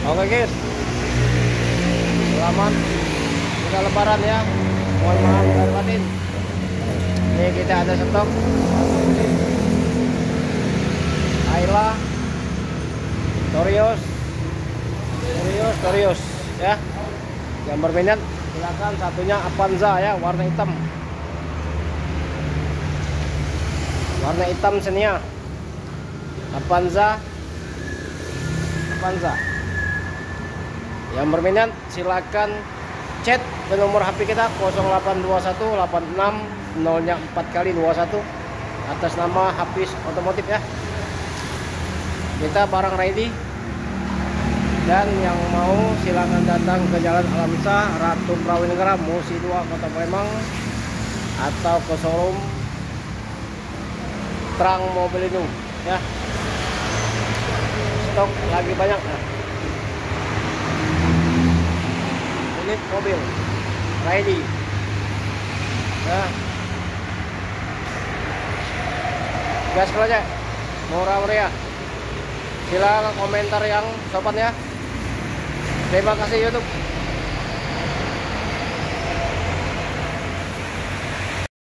Oke guys, selamat kita lebaran ya. Mohon maaf lahir batin. Ini kita ada stok Ayla Torios ya. Yang berminat silakan, satunya Avanza ya, warna hitam. Warna hitam Xenia. Avanza. Yang berminat silakan chat ke nomor HP kita 08218604x21 atas nama Hafiz Otomotif ya. Kita barang ready, dan yang mau silakan datang ke Jalan Alamsah, Ratu Prawinegara, Musi 2, Kota Palembang, atau ke showroom Terang Mobilindo ya. Stok lagi banyak ya. Unit mobil ready ya. Gas aja, murah meriah. Silakan komentar yang sopan ya. Terima kasih YouTube.